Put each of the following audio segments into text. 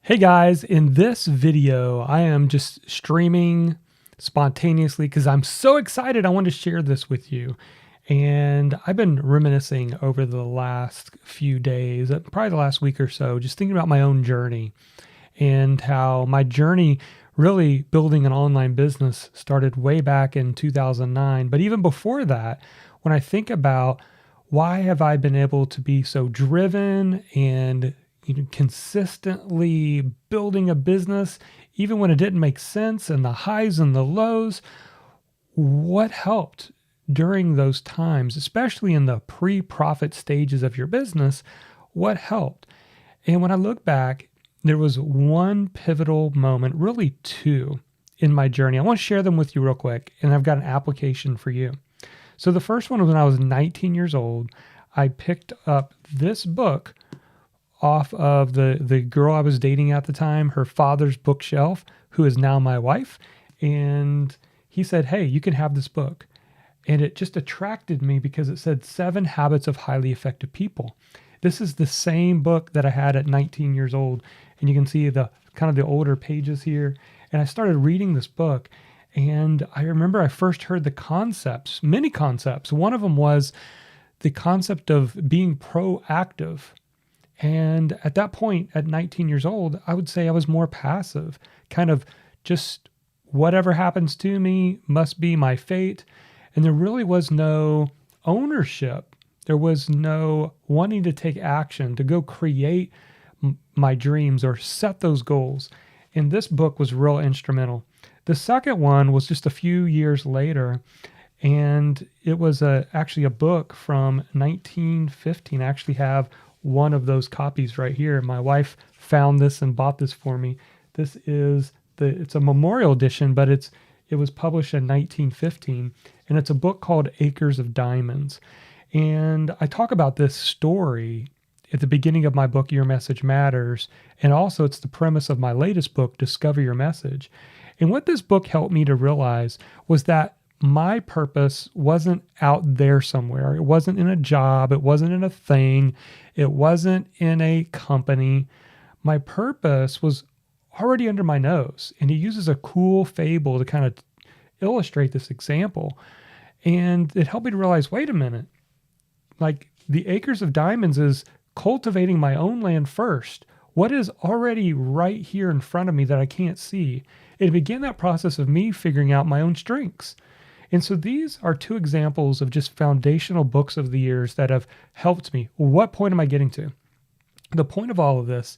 Hey guys, in this video, I am just streaming spontaneously because I'm so excited. I want to share this with you. And I've been reminiscing over the last few days, probably the last week or so, just thinking about my own journey and how my journey really building an online business started way back in 2009. But even before that, when I think about why have I been able to be so driven and consistently building a business, even when it didn't make sense, and the highs and the lows, what helped during those times, especially in the pre-profit stages of your business, what helped? And when I look back, there was one pivotal moment, really two, in my journey. I want to share them with you real quick, and I've got an application for you. So the first one was when I was 19 years old. I picked up this book off of the girl I was dating at the time, her father's bookshelf, who is now my wife. And he said, "Hey, you can have this book." And it just attracted me because it said 7 Habits of Highly Effective People. This is the same book that I had at 19 years old. And you can see the kind of the older pages here. And I started reading this book. And I remember I first heard the concepts, many concepts. One of them was the concept of being proactive. And at that point, at 19 years old, I would say I was more passive, kind of just whatever happens to me must be my fate. And there really was no ownership. There was no wanting to take action, to go create my dreams or set those goals. And this book was real instrumental. The second one was just a few years later. And it was actually a book from 1915. I actually have one of those copies right here. My wife found this and bought this for me. This is it's a memorial edition, but it was published in 1915, and it's a book called Acres of Diamonds. And I talk about this story at the beginning of my book, Your Message Matters, and also it's the premise of my latest book, Discover Your Message. And what this book helped me to realize was that my purpose wasn't out there somewhere. It wasn't in a job. It wasn't in a thing. It wasn't in a company. My purpose was already under my nose. And he uses a cool fable to kind of illustrate this example. And it helped me to realize, wait a minute, like the Acres of Diamonds is cultivating my own land first. What is already right here in front of me that I can't see? It began that process of me figuring out my own strengths. And so these are 2 examples of just foundational books of the years that have helped me. What point am I getting to? The point of all of this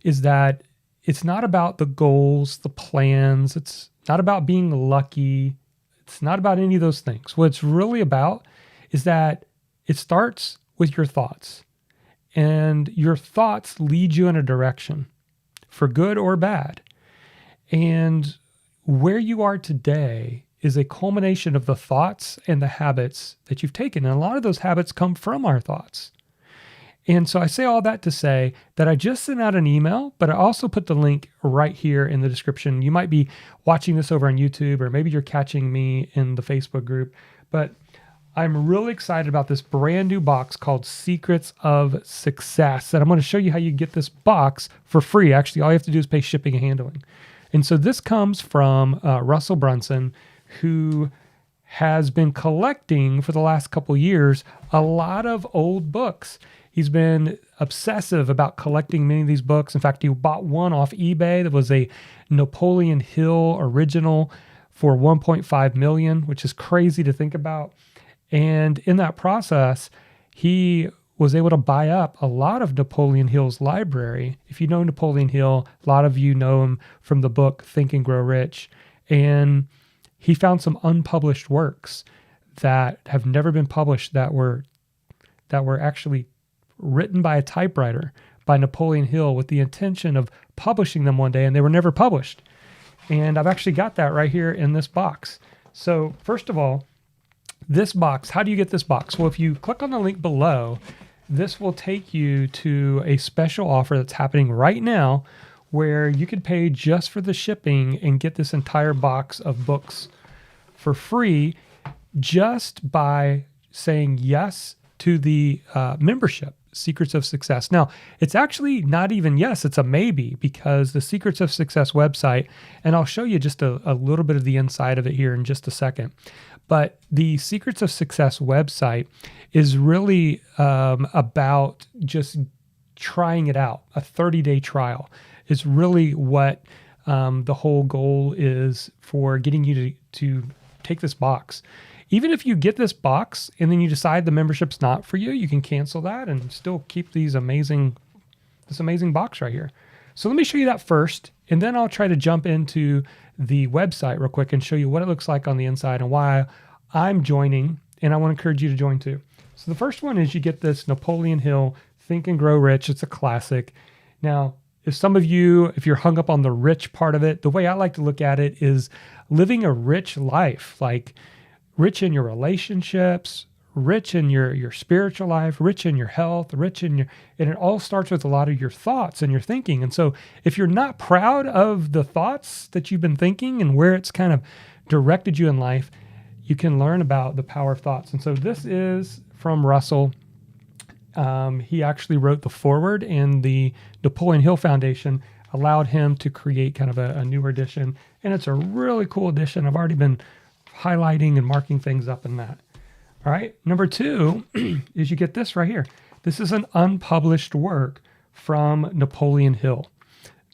is that it's not about the goals, the plans. It's not about being lucky. It's not about any of those things. What it's really about is that it starts with your thoughts. And your thoughts lead you in a direction, for good or bad. And where you are today is a culmination of the thoughts and the habits that you've taken. And a lot of those habits come from our thoughts. And so I say all that to say that I just sent out an email, but I also put the link right here in the description. You might be watching this over on YouTube, or maybe you're catching me in the Facebook group. But I'm really excited about this brand new box called Secrets of Success. And I'm going to show you how you get this box for free. Actually, all you have to do is pay shipping and handling. And so this comes from Russell Brunson, who has been collecting for the last couple years a lot of old books. He's been obsessive about collecting many of these books. In fact, he bought one off eBay that was a Napoleon Hill original for $1.5 million, which is crazy to think about. And in that process, he was able to buy up a lot of Napoleon Hill's library. If you know Napoleon Hill, a lot of you know him from the book Think and Grow Rich. And he found some unpublished works that have never been published that were actually written by a typewriter by Napoleon Hill with the intention of publishing them one day, and they were never published. And I've actually got that right here in this box. So first of all, this box, how do you get this box? Well, if you click on the link below, this will take you to a special offer that's happening right now where you could pay just for the shipping and get this entire box of books for free just by saying yes to the membership. Secrets of Success. Now, it's actually not even yes, it's a maybe, because the Secrets of Success website, and I'll show you just a little bit of the inside of it here in just a second. But the Secrets of Success website is really about just trying it out. A 30-day trial is really what the whole goal is for getting you to take this box. Even if you get this box and then you decide the membership's not for you, you can cancel that and still keep this amazing box right here. So let me show you that first, and then I'll try to jump into the website real quick and show you what it looks like on the inside and why I'm joining, and I want to encourage you to join too. So the first one is you get this Napoleon Hill Think and Grow Rich. It's a classic. Now, if you're hung up on the rich part of it, the way I like to look at it is living a rich life, like rich in your relationships, rich in your spiritual life, rich in your health, and it all starts with a lot of your thoughts and your thinking. And so if you're not proud of the thoughts that you've been thinking and where it's kind of directed you in life, you can learn about the power of thoughts. And so this is from Russell. He actually wrote the foreword, and the Napoleon Hill Foundation allowed him to create kind of a newer edition. And it's a really cool edition. I've already been highlighting and marking things up in that. All right. Number 2 is you get this right here. This is an unpublished work from Napoleon Hill.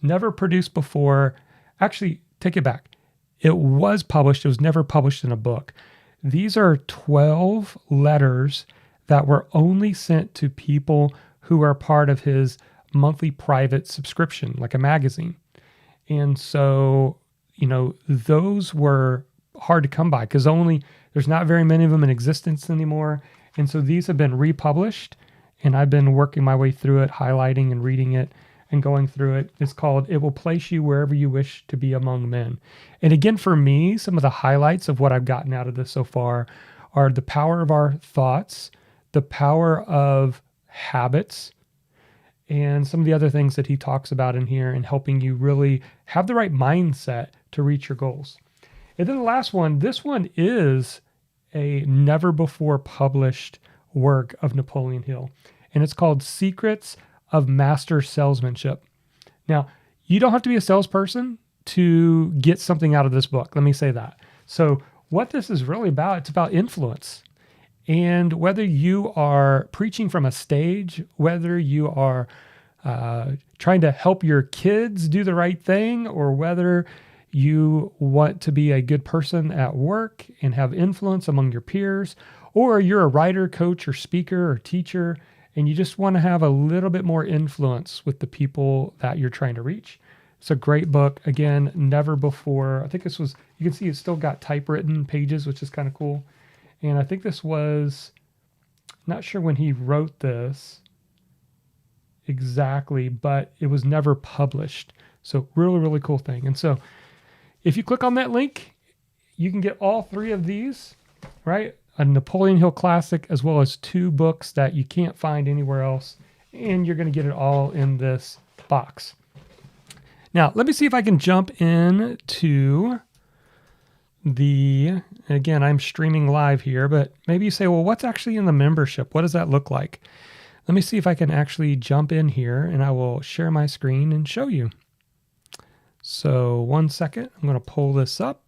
Never produced before. Actually, take it back. It was published. It was never published in a book. These are 12 letters that were only sent to people who are part of his monthly private subscription, like a magazine. And so, those were hard to come by because there's not very many of them in existence anymore. And so these have been republished, and I've been working my way through it, highlighting and reading it and going through it. It's called It Will Place You Wherever You Wish to Be Among Men. And again, for me, some of the highlights of what I've gotten out of this so far are the power of our thoughts, the power of habits, and some of the other things that he talks about in here, and helping you really have the right mindset to reach your goals. And then the last one, this one is a never before published work of Napoleon Hill, and it's called Secrets of Master Salesmanship. Now, you don't have to be a salesperson to get something out of this book. Let me say that. So what this is really about, it's about influence. And whether you are preaching from a stage, whether you are trying to help your kids do the right thing, or whether you want to be a good person at work and have influence among your peers, or you're a writer, coach, or speaker, or teacher, and you just want to have a little bit more influence with the people that you're trying to reach. It's a great book. Again, never before. I think this was, you can see it's still got typewritten pages, which is kind of cool. And I think this was, not sure when he wrote this exactly, but it was never published. So really, really cool thing. And so if you click on that link, you can get all 3 of these, right? A Napoleon Hill classic, as well as 2 books that you can't find anywhere else. And you're going to get it all in this box. Now, let me see if I can jump in to again, I'm streaming live here, but maybe you say, well, what's actually in the membership? What does that look like? Let me see if I can actually jump in here, and I will share my screen and show you. So 1 second, I'm going to pull this up,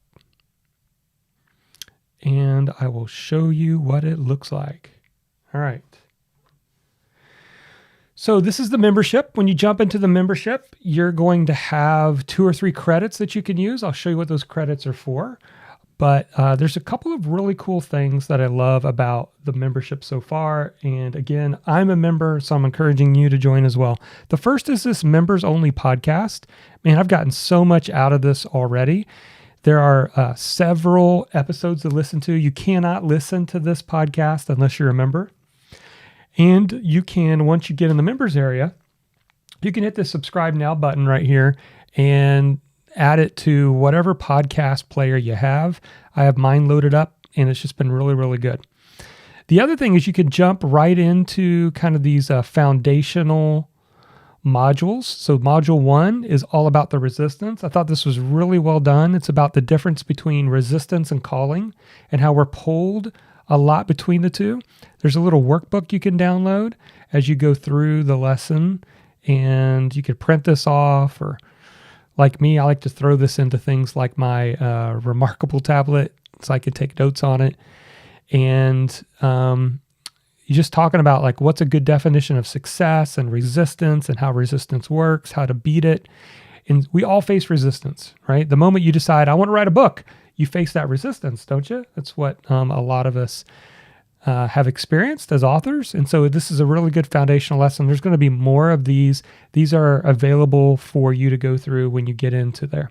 and I will show you what it looks like. All right. So this is the membership. When you jump into the membership, you're going to have 2 or 3 credits that you can use. I'll show you what those credits are for. But there's a couple of really cool things that I love about the membership so far. And again, I'm a member, so I'm encouraging you to join as well. The first is this members only podcast. Man, I've gotten so much out of this already. There are several episodes to listen to. You cannot listen to this podcast unless you're a member. And you can, once you get in the members area, you can hit the subscribe now button right here and add it to whatever podcast player you have. I have mine loaded up, and it's just been really, really good. The other thing is you can jump right into kind of these foundational modules. So module 1 is all about the resistance. I thought this was really well done. It's about the difference between resistance and calling, and how we're pulled a lot between the two. There's a little workbook you can download as you go through the lesson, and you could print this off, or like me, I like to throw this into things like my Remarkable tablet so I can take notes on it. And you're just talking about like what's a good definition of success and resistance and how resistance works, how to beat it. And we all face resistance, right? The moment you decide, I want to write a book, you face that resistance, don't you? That's what a lot of us have experienced as authors. And so this is a really good foundational lesson. There's going to be more of these. These are available for you to go through when you get into there.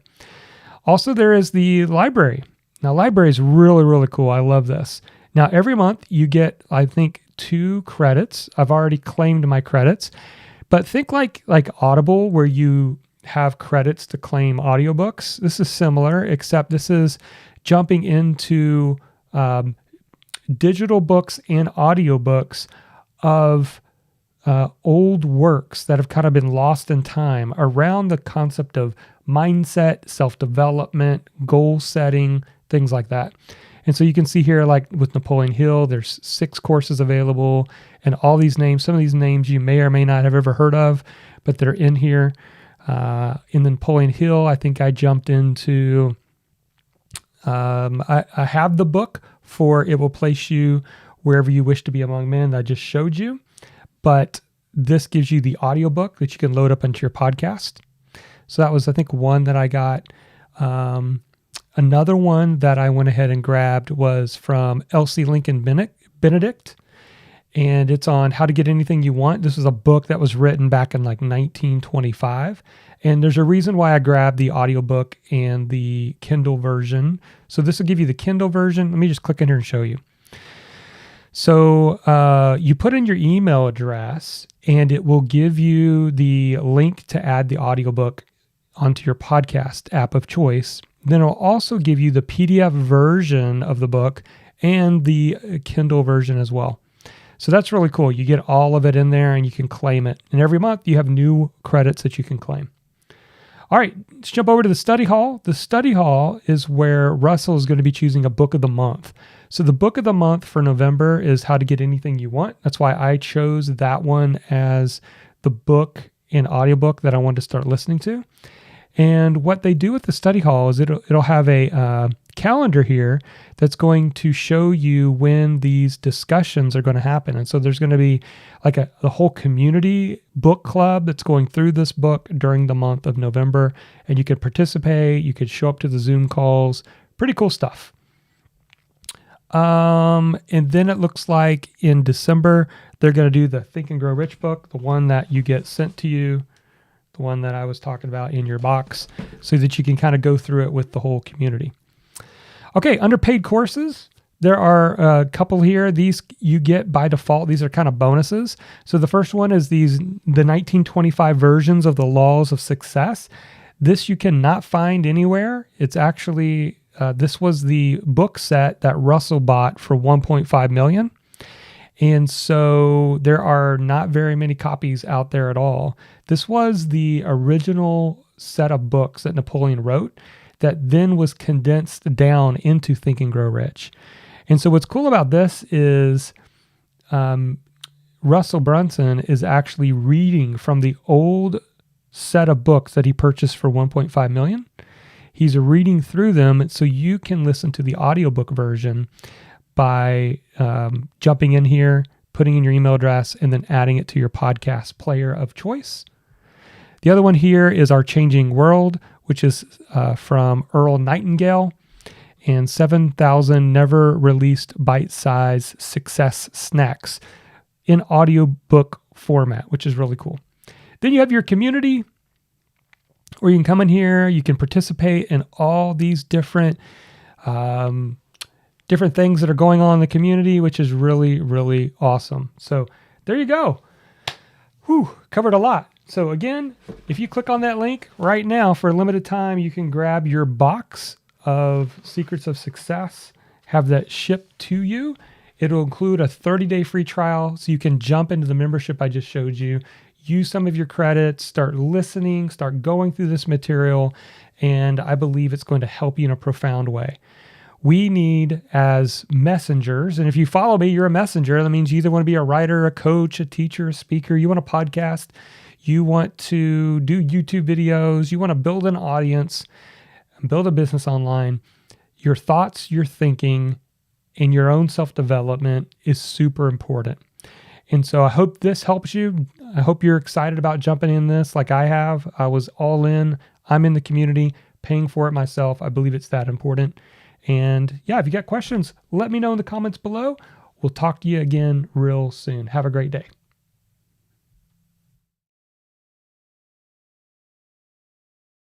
Also, there is the library. Now, library is really, really cool. I love this. Now, every month you get, I think, 2 credits. I've already claimed my credits. But think like Audible, where you have credits to claim audiobooks. This is similar, except this is jumping into digital books and audiobooks of old works that have kind of been lost in time around the concept of mindset, self-development, goal setting, things like that. And so you can see here, like with Napoleon Hill, there's 6 courses available, and all these names, some of these names you may or may not have ever heard of, but they're in here. In the Napoleon Hill, I think I jumped into, I have the book for It Will Place You Wherever You Wish to Be Among Men that I just showed you, but this gives you the audiobook that you can load up into your podcast. So that was, I think, one that I got. Another one that I went ahead and grabbed was from Elsie Lincoln Benedict, and it's on How to Get Anything You Want. This is a book that was written back in like 1925, and there's a reason why I grabbed the audiobook and the Kindle version. So this will give you the Kindle version. Let me just click in here and show you. So you put in your email address, and it will give you the link to add the audiobook onto your podcast app of choice. Then it'll also give you the PDF version of the book and the Kindle version as well. So that's really cool. You get all of it in there and you can claim it. And every month you have new credits that you can claim. All right, let's jump over to the study hall. The study hall is where Russell is going to be choosing a book of the month. So the book of the month for November is How to Get Anything You Want. That's why I chose that one as the book and audiobook that I wanted to start listening to. And what they do with the study hall is it'll have a calendar here that's going to show you when these discussions are going to happen. And so there's going to be like the whole community book club that's going through this book during the month of November. And you could participate. You could show up to the Zoom calls. Pretty cool stuff. And then it looks like in December, they're going to do the Think and Grow Rich book, the one that you get sent to you, the one that I was talking about in your box, so that you can kind of go through it with the whole community. Okay, under paid courses, there are a couple here. These you get by default. These are kind of bonuses. So the first one is the 1925 versions of the Laws of Success. This you cannot find anywhere. It's actually, this was the book set that Russell bought for $1.5 million. And so there are not very many copies out there at all. This was the original set of books that Napoleon wrote that then was condensed down into Think and Grow Rich. And so what's cool about this is Russell Brunson is actually reading from the old set of books that he purchased for $1.5 million. He's reading through them so you can listen to the audiobook version by jumping in here, putting in your email address, and then adding it to your podcast player of choice. The other one here is Our Changing World, which is from Earl Nightingale, and 7,000 never released bite-sized success snacks in audiobook format, which is really cool. Then you have your community, where you can come in here, you can participate in all these different things that are going on in the community, which is really, really awesome. So there you go. Whew, covered a lot. So again, if you click on that link right now for a limited time, you can grab your box of Secrets of Success, have that shipped to you. It'll include a 30-day free trial, so you can jump into the membership I just showed you, use some of your credits, start listening, start going through this material, and I believe it's going to help you in a profound way. We need, as messengers, and if you follow me, you're a messenger. That means you either want to be a writer, a coach, a teacher, a speaker, you want a podcast, you want to do YouTube videos, you want to build an audience, build a business online. Your thoughts, your thinking, and your own self-development is super important. And so I hope this helps you. I hope you're excited about jumping in this like I have. I was all in. I'm in the community, paying for it myself. I believe it's that important. And yeah, if you got questions, let me know in the comments below. We'll talk to you again real soon. Have a great day.